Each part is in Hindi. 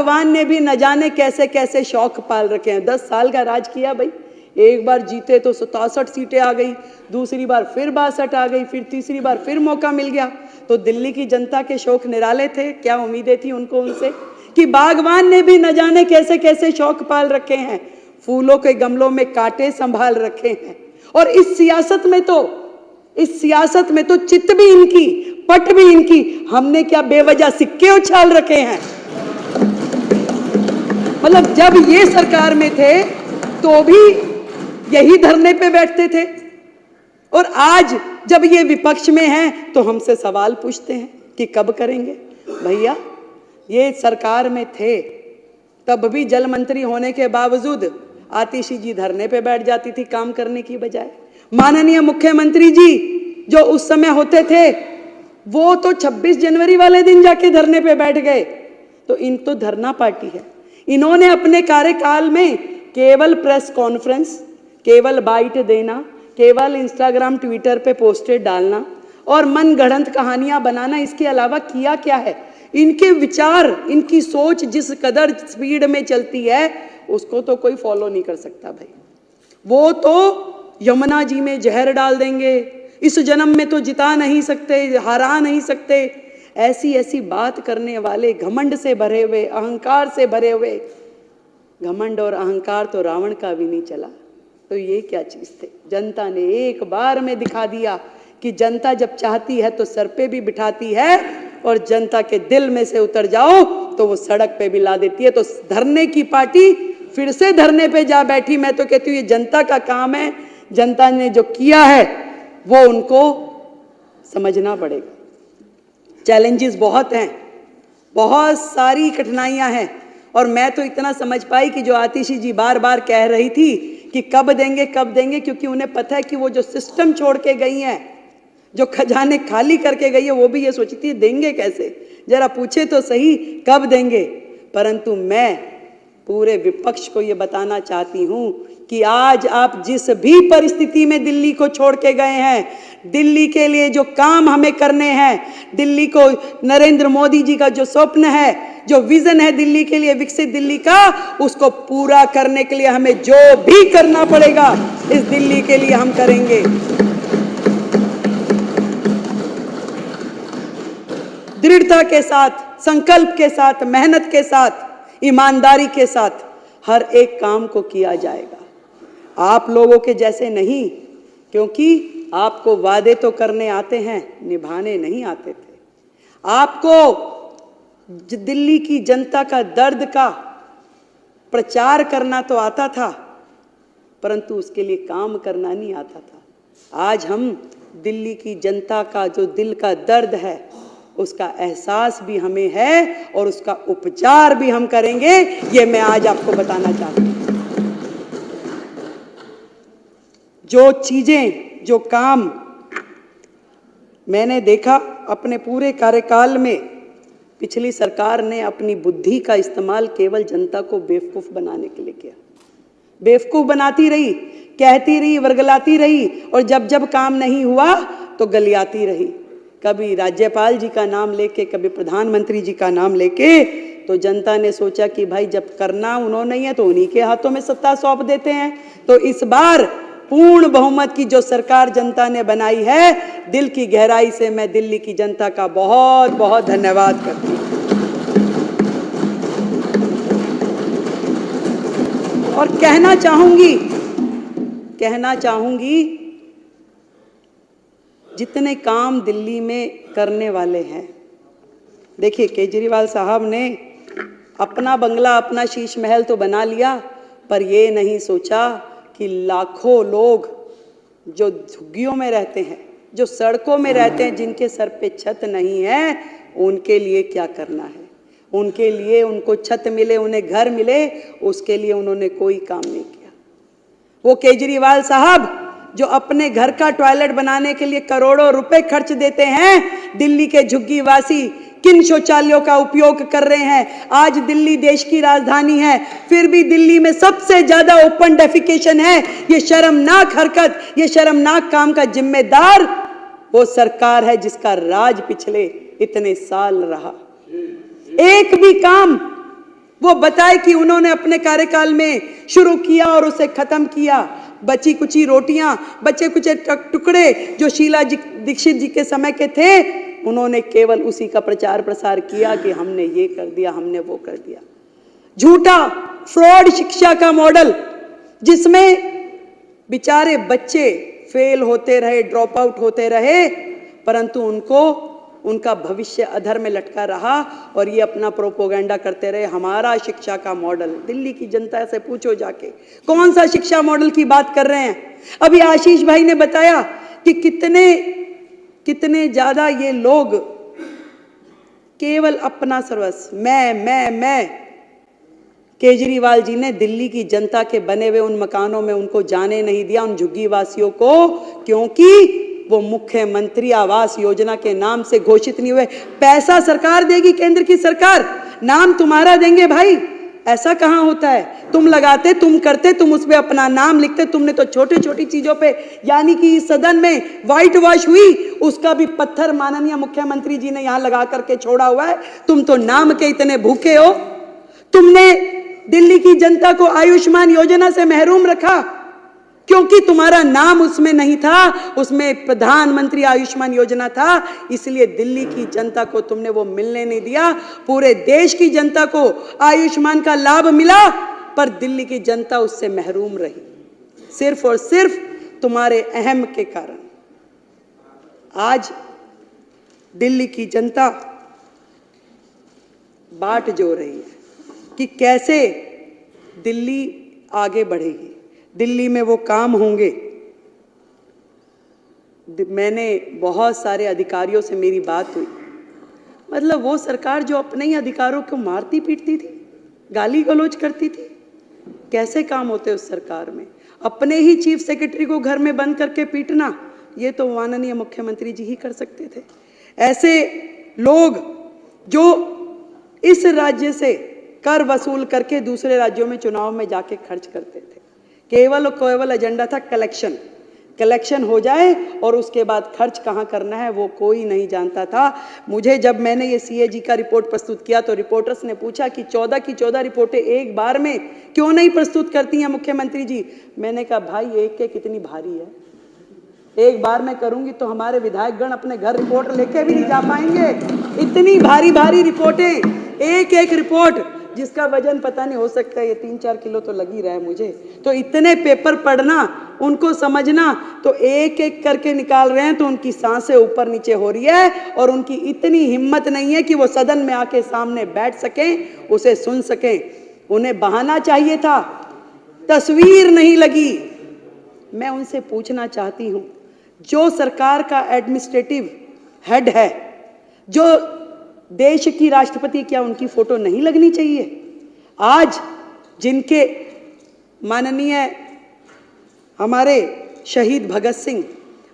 बागवान ने भी न जाने कैसे कैसे शौक पाल रखे हैं। 10 साल का राज किया भाई, एक बार जीते तो 67 सीटें आ गई, दूसरी बार फिर 62 आ गई, फिर तीसरी बार फिर मौका मिल गया। तो दिल्ली की जनता के शौक निराले थे, क्या उम्मीदें थी उनको उनसे कि बागवान ने भी न जाने कैसे कैसे शौक पाल रखे हैं, फूलों के गमलों में कांटे संभाल रखे हैं। और इस सियासत में तो चित भी इनकी, पट भी इनकी, हमने क्या बेवजह सिक्के उछाल रखे हैं। मतलब जब ये सरकार में थे तो भी यही धरने पे बैठते थे, और आज जब ये विपक्ष में हैं तो हमसे सवाल पूछते हैं कि कब करेंगे। भैया ये सरकार में थे तब भी जल मंत्री होने के बावजूद आतिशी जी धरने पे बैठ जाती थी काम करने की बजाय। माननीय मुख्यमंत्री जी जो उस समय होते थे वो तो 26 जनवरी वाले दिन जाके धरने पे बैठ गए। तो इन तो धरना पार्टी है। इन्होंने अपने कार्यकाल में केवल प्रेस कॉन्फ्रेंस, केवल बाइट देना, केवल इंस्टाग्राम ट्विटर पे पोस्टेड डालना और मनगढ़ंत कहानियां बनाना, इसके अलावा किया क्या है। इनके विचार, इनकी सोच जिस कदर स्पीड में चलती है उसको तो कोई फॉलो नहीं कर सकता भाई। वो तो यमुना जी में जहर डाल देंगे, इस जन्म में तो जिता नहीं सकते, हरा नहीं सकते, ऐसी ऐसी बात करने वाले, घमंड से भरे हुए, अहंकार से भरे हुए। घमंड और अहंकार तो रावण का भी नहीं चला, तो ये क्या चीज थे। जनता ने एक बार में दिखा दिया कि जनता जब चाहती है तो सर पे भी बिठाती है, और जनता के दिल में से उतर जाओ तो वो सड़क पे भी ला देती है। तो धरने की पार्टी फिर से धरने पे जा बैठी। मैं तो कहती हूँ ये जनता का काम है, जनता ने जो किया है वो उनको समझना पड़ेगा। चैलेंजेस बहुत हैं, बहुत सारी कठिनाइयां हैं, और मैं तो इतना समझ पाई कि जो आतिशी जी बार बार कह रही थी कि कब देंगे कब देंगे, क्योंकि उन्हें पता है कि वो जो सिस्टम छोड़ के गई हैं, जो खजाने खाली करके गई है, वो भी ये सोचती थी देंगे कैसे, जरा पूछे तो सही कब देंगे। परंतु मैं पूरे विपक्ष को ये बताना चाहती हूं कि आज आप जिस भी परिस्थिति में दिल्ली को छोड़ के गए हैं, दिल्ली के लिए जो काम हमें करने हैं, दिल्ली को नरेंद्र मोदी जी का जो स्वप्न है, जो विजन है दिल्ली के लिए, विकसित दिल्ली का, उसको पूरा करने के लिए हमें जो भी करना पड़ेगा इस दिल्ली के लिए हम करेंगे। दृढ़ता के साथ, संकल्प के साथ, मेहनत के साथ, ईमानदारी के साथ हर एक काम को किया जाएगा। आप लोगों के जैसे नहीं, क्योंकि आपको वादे तो करने आते हैं, निभाने नहीं आते थे। आपको दिल्ली की जनता का दर्द का प्रचार करना तो आता था, परंतु उसके लिए काम करना नहीं आता था। आज हम दिल्ली की जनता का जो दिल का दर्द है उसका एहसास भी हमें है, और उसका उपचार भी हम करेंगे, ये मैं आज आपको बताना चाहती हूँ। जो चीजें, जो काम मैंने देखा अपने पूरे कार्यकाल में, पिछली सरकार ने अपनी बुद्धि का इस्तेमाल केवल जनता को बेवकूफ बनाने के लिए किया। बेवकूफ बनाती रही, कहती रही, वर्गलाती रही, और जब जब काम नहीं हुआ तो गलियाती रही। कभी राज्यपाल जी का नाम लेके, कभी प्रधानमंत्री जी का नाम लेके। तो जनता ने सोचा कि भाई जब करना उन्होंने ही है तो उन्हीं के हाथों में सत्ता सौंप देते हैं। तो इस बार पूर्ण बहुमत की जो सरकार जनता ने बनाई है, दिल की गहराई से मैं दिल्ली की जनता का बहुत बहुत धन्यवाद करती हूँ। और कहना चाहूंगी जितने काम दिल्ली में करने वाले हैं, देखिए केजरीवाल साहब ने अपना बंगला, अपना शीश महल तो बना लिया, पर ये नहीं सोचा कि लाखों लोग जो झुग्गियों में रहते हैं, जो सड़कों में रहते हैं, जिनके सर पे छत नहीं है, उनके लिए क्या करना है। उनके लिए उनको छत मिले, उन्हें घर मिले, उसके लिए उन्होंने कोई काम नहीं किया। वो केजरीवाल साहब जो अपने घर का टॉयलेट बनाने के लिए करोड़ों रुपए खर्च देते हैं, दिल्ली के झुग्गीवासी किन शौचालयों का उपयोग कर रहे हैं। आज दिल्ली देश की राजधानी है, फिर भी दिल्ली में सबसे ज्यादा ओपन डेफिकेशन है। ये शर्मनाक हरकत, ये शर्मनाक काम का जिम्मेदार वो सरकार है जिसका राज पिछले इतने साल रहा। एक भी काम वो बताए कि उन्होंने अपने कार्यकाल में शुरू किया और उसे खत्म किया। बची कुची रोटियां, बचे कुचे टुकड़े जो शीला दीक्षित जी के समय के थे, उन्होंने केवल उसी का प्रचार प्रसार किया कि हमने ये कर दिया, हमने वो कर दिया। झूठा फ्रॉड शिक्षा का मॉडल, जिसमें बेचारे बच्चे फेल होते रहे, ड्रॉप आउट होते रहे, परंतु उनका भविष्य अधर में लटका रहा और ये अपना प्रोपोगेंडा करते रहे, हमारा शिक्षा का मॉडल। दिल्ली की जनता से पूछो जाके कौन सा शिक्षा मॉडल की बात कर रहे हैं। अभी आशीष भाई ने बताया कि कितने ज्यादा ये लोग केवल अपना सर्वस्व, मैं। केजरीवाल जी ने दिल्ली की जनता के बने हुए उन मकानों में उनको जाने नहीं दिया, उन झुग्गी वासियों को, क्योंकि वो मुख्यमंत्री आवास योजना के नाम से घोषित नहीं हुए। पैसा सरकार देगी, केंद्र की सरकार, नाम तुम्हारा देंगे भाई। ऐसा कहां होता है? तुम लगाते, तुम करते, तुम उसमें अपना नाम लिखते। तुमने तो छोटी छोटी चीजों पे, यानी कि इस सदन में व्हाइट वॉश हुई, उसका भी पत्थर माननीय मुख्यमंत्री जी ने यहां लगा करके छोड़ा हुआ है। तुम तो नाम के इतने भूखे हो। तुमने दिल्ली की जनता को आयुष्मान योजना से महरूम रखा क्योंकि तुम्हारा नाम उसमें नहीं था, उसमें प्रधानमंत्री आयुष्मान योजना था, इसलिए दिल्ली की जनता को तुमने वो मिलने नहीं दिया। पूरे देश की जनता को आयुष्मान का लाभ मिला, पर दिल्ली की जनता उससे महरूम रही, सिर्फ और सिर्फ तुम्हारे अहम के कारण। आज दिल्ली की जनता बाट जो रही है कि कैसे दिल्ली आगे बढ़ेगी, दिल्ली में वो काम होंगे। मैंने बहुत सारे अधिकारियों से मेरी बात हुई, मतलब वो सरकार जो अपने ही अधिकारों को मारती पीटती थी, गाली गलौज करती थी, कैसे काम होते उस सरकार में? अपने ही चीफ सेक्रेटरी को घर में बंद करके पीटना, ये तो माननीय मुख्यमंत्री जी ही कर सकते थे। ऐसे लोग जो इस राज्य से कर वसूल करके दूसरे राज्यों में चुनाव में जाके खर्च करते थे, केवल एजेंडा था कलेक्शन हो जाए और उसके बाद खर्च कहाँ करना है वो कोई नहीं जानता था। मुझे जब मैंने ये सीएजी का रिपोर्ट प्रस्तुत किया तो रिपोर्टर्स ने पूछा कि 14 की 14 रिपोर्टें एक बार में क्यों नहीं प्रस्तुत करती हैं मुख्यमंत्री जी? मैंने कहा भाई एक कितनी भारी है, एक बार में करूंगी तो हमारे विधायकगण अपने घर रिपोर्ट लेके भी नहीं जा पाएंगे। इतनी भारी भारी रिपोर्टें, एक रिपोर्ट जिसका वजन पता नहीं, हो सकता है ये 3-4 किलो तो लग ही रहा है मुझे। तो इतने पेपर पढ़ना, उनको समझना, तो एक एक करके निकाल रहे हैं तो उनकी सांसें ऊपर नीचे हो रही है और उनकी इतनी हिम्मत नहीं है कि वो सदन में आके सामने बैठ सकें, उसे सुन सकें। उन्हें बहाना चाहिए था, तस्वीर नहीं लगी। मैं उनसे पूछना चाहती हूं, जो सरकार का एडमिनिस्ट्रेटिव हेड है, जो देश की राष्ट्रपति, क्या उनकी फोटो नहीं लगनी चाहिए? आज जिनके माननीय हमारे शहीद भगत सिंह,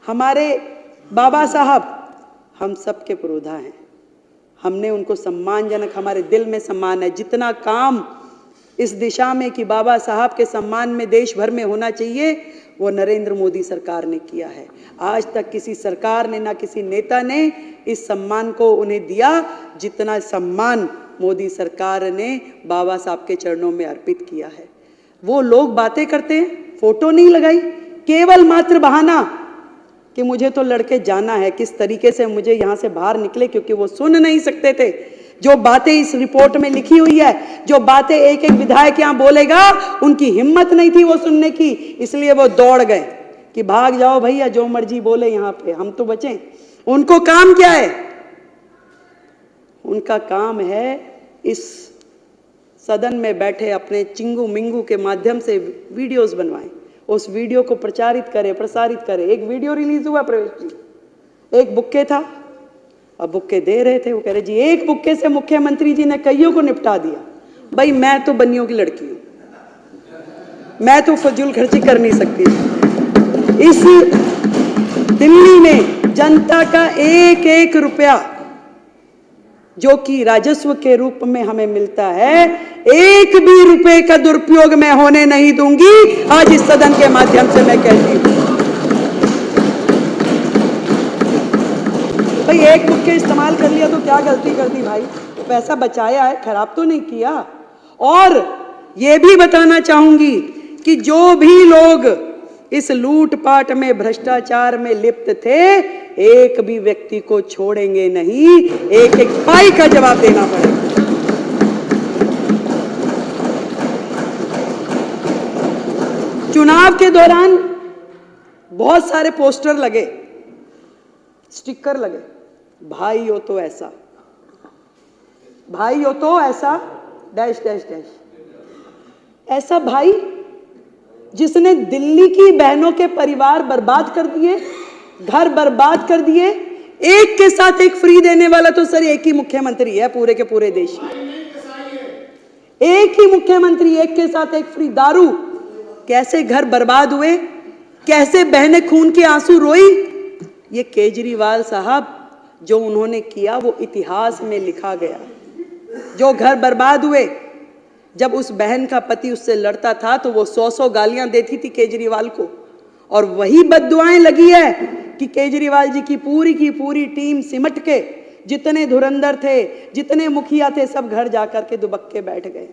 हमारे बाबा साहब, हम सब के पुरोधा हैं। हमने उनको सम्मानजनक, हमारे दिल में सम्मान है। जितना काम इस दिशा में कि बाबा साहब के सम्मान में देश भर में होना चाहिए, वो नरेंद्र मोदी सरकार ने किया है। आज तक किसी सरकार ने, ना किसी नेता ने इस सम्मान को उन्हें दिया जितना सम्मान मोदी सरकार ने बाबा साहब के चरणों में अर्पित किया है। वो लोग बातें करते हैं, फोटो नहीं लगाई, केवल मात्र बहाना कि मुझे तो लड़के जाना है, किस तरीके से मुझे यहाँ से बाहर निकले, क्योंकि वो सुन नहीं सकते थे जो बातें इस रिपोर्ट में लिखी हुई है, जो बातें एक एक विधायक यहाँ बोलेगा, उनकी हिम्मत नहीं थी वो सुनने की, इसलिए वो दौड़ गए कि भाग जाओ भैया, जो मर्जी बोले यहाँ पे, हम तो बचें। उनको काम क्या है? उनका काम है इस सदन में बैठे अपने चिंगू मिंगू के माध्यम से वीडियोस बनवाएं, उस वीडियो को प्रचारित करे, प्रसारित करे। एक वीडियो रिलीज हुआ प्रवेश जी, एक बुक्के था, अब बुक्के दे रहे थे, वो कह रहे जी एक बुक्के से मुख्यमंत्री जी ने कईयों को निपटा दिया। भाई मैं तो बनियों की लड़की हूं, मैं तो फजूल खर्ची कर नहीं सकती। इस दिल्ली में जनता का एक एक रुपया जो कि राजस्व के रूप में हमें मिलता है, एक भी रुपए का दुरुपयोग मैं होने नहीं दूंगी। आज इस सदन के माध्यम से मैं कहती हूं, भाई एक बुक्के इस्तेमाल कर लिया तो क्या गलती कर दी भाई? तो पैसा बचाया है, खराब तो नहीं किया। और ये भी बताना चाहूंगी कि जो भी लोग इस लूटपाट में, भ्रष्टाचार में लिप्त थे, एक भी व्यक्ति को छोड़ेंगे नहीं, एक एक पाई का जवाब देना पड़ेगा। चुनाव के दौरान बहुत सारे पोस्टर लगे, स्टिकर लगे, भाई हो तो ऐसा, भाई हो तो ऐसा, डैश डैश डैश। ऐसा भाई जिसने दिल्ली की बहनों के परिवार बर्बाद कर दिए, घर बर्बाद कर दिए, एक के साथ एक फ्री देने वाला तो सर एक ही मुख्यमंत्री है पूरे के पूरे देश में। एक ही मुख्यमंत्री, एक के साथ एक फ्री। दारू, कैसे घर बर्बाद हुए, कैसे बहनें खून के आंसू रोई, ये केजरीवाल साहब जो उन्होंने किया वो इतिहास में लिखा गया। जो घर बर्बाद हुए, जब उस बहन का पति उससे लड़ता था तो वो 100 गालियां देती थी केजरीवाल को, और वही बद्दुआएं लगी है कि केजरीवाल जी की पूरी टीम सिमट के, जितने धुरंधर थे, जितने मुखिया थे, सब घर जाकर के दुबक्के बैठ गए।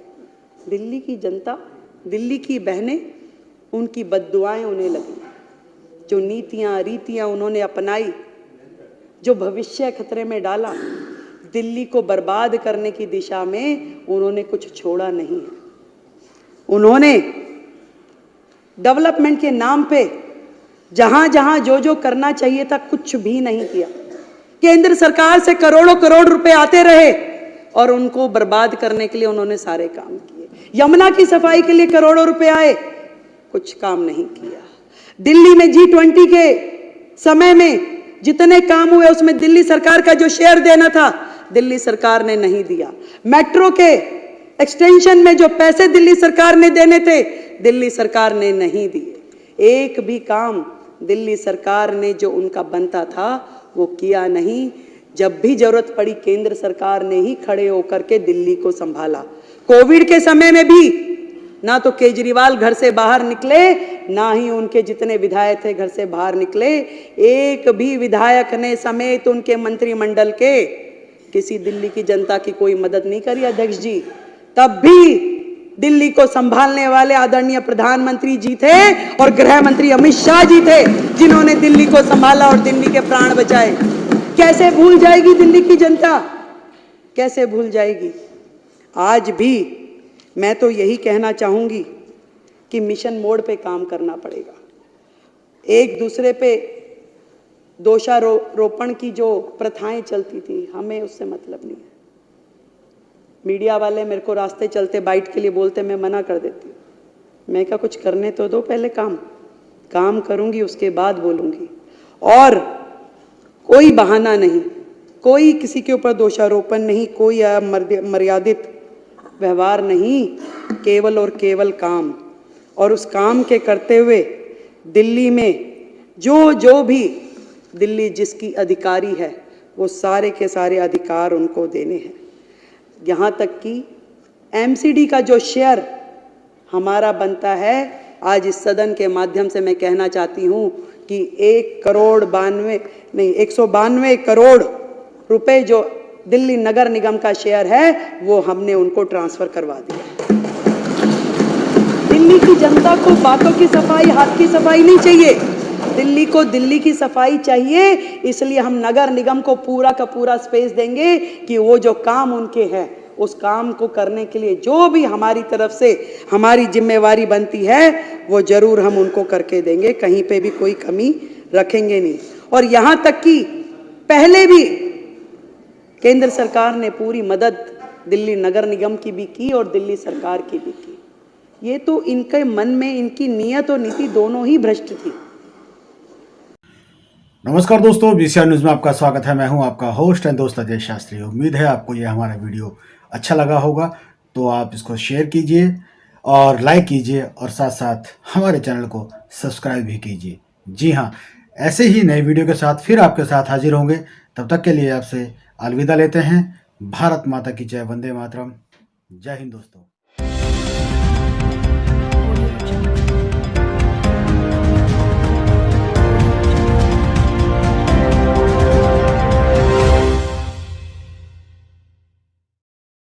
दिल्ली की जनता, दिल्ली की बहनें, उनकी बद्दुआएं उन्हें लगी। जो नीतियां रीतियां उन्होंने अपनाई, जो भविष्य खतरे में डाला, दिल्ली को बर्बाद करने की दिशा में उन्होंने कुछ छोड़ा नहीं है। उन्होंने डेवलपमेंट के नाम पे जहां जहां जो करना चाहिए था कुछ भी नहीं किया। केंद्र सरकार से करोड़ों करोड़ रुपए आते रहे और उनको बर्बाद करने के लिए उन्होंने सारे काम किए। यमुना की सफाई के लिए करोड़ों रुपए आए, कुछ काम नहीं किया। दिल्ली में G20 के समय में जितने काम हुए उसमें दिल्ली सरकार का जो शेयर देना था दिल्ली सरकार ने नहीं दिया। मेट्रो के एक्सटेंशन में जो पैसे दिल्ली सरकार ने देने थे दिल्ली सरकार ने नहीं दिए। एक भी काम दिल्ली सरकार ने जो उनका बनता था वो किया नहीं। जब भी जरूरत पड़ी केंद्र सरकार ने ही खड़े होकर के दिल्ली को संभाला। कोविड के समय में भी ना तो केजरीवाल घर से बाहर निकले, ना ही उनके जितने विधायक थे घर से बाहर निकले। एक भी विधायक ने समेत उनके मंत्रिमंडल के किसी दिल्ली की जनता की कोई मदद नहीं करी अध्यक्ष जी। तब भी दिल्ली को संभालने वाले आदरणीय प्रधानमंत्री जी थे और गृह मंत्री अमित शाह जी थे जिन्होंने दिल्ली को संभाला और दिल्ली के प्राण बचाए। कैसे भूल जाएगी दिल्ली की जनता, कैसे भूल जाएगी। आज भी मैं तो यही कहना चाहूंगी कि मिशन मोड पे काम करना पड़ेगा। एक दूसरे पे दोषारोपण की जो प्रथाएं चलती थी, हमें उससे मतलब नहीं है। मीडिया वाले मेरे को रास्ते चलते बाइट के लिए बोलते, मैं मना कर देती हूँ। मैं क्या, कुछ करने तो दो पहले, काम करूंगी उसके बाद बोलूंगी। और कोई बहाना नहीं, कोई किसी के ऊपर दोषारोपण नहीं, कोई मर्यादित व्यवहार नहीं, केवल और केवल काम। और उस काम के करते हुए दिल्ली में जो भी दिल्ली जिसकी अधिकारी है वो सारे के सारे अधिकार उनको देने हैं। यहाँ तक कि MCD का जो शेयर हमारा बनता है, आज इस सदन के माध्यम से मैं कहना चाहती हूँ कि 192 करोड़ रुपए जो दिल्ली नगर निगम का शेयर है वो हमने उनको ट्रांसफर करवा दिया। दिल्ली की जनता को बातों की सफाई, हाथ की सफाई नहीं चाहिए, दिल्ली को दिल्ली की सफाई चाहिए। इसलिए हम नगर निगम को पूरा का पूरा स्पेस देंगे कि वो जो काम उनके हैं उस काम को करने के लिए जो भी हमारी तरफ से हमारी जिम्मेवारी बनती है वो जरूर हम उनको करके देंगे, कहीं पे भी कोई कमी रखेंगे नहीं। और यहाँ तक कि पहले भी केंद्र सरकार ने पूरी मदद दिल्ली नगर निगम की भी की और दिल्ली सरकार की भी की। ये तो इनके मन में इनकी नीयत और नीति दोनों ही भ्रष्ट थी। नमस्कार दोस्तों, BCR न्यूज़ में आपका स्वागत है। मैं हूं आपका होस्ट एंड दोस्त अजय शास्त्री। उम्मीद है आपको ये हमारा वीडियो अच्छा लगा होगा, तो आप इसको शेयर कीजिए और लाइक कीजिए और साथ साथ हमारे चैनल को सब्सक्राइब भी कीजिए। जी हाँ, ऐसे ही नए वीडियो के साथ फिर आपके साथ हाजिर होंगे। तब तक के लिए आपसे अलविदा लेते हैं। भारत माता की जय, वंदे मातरम। जय हिंद दोस्तों।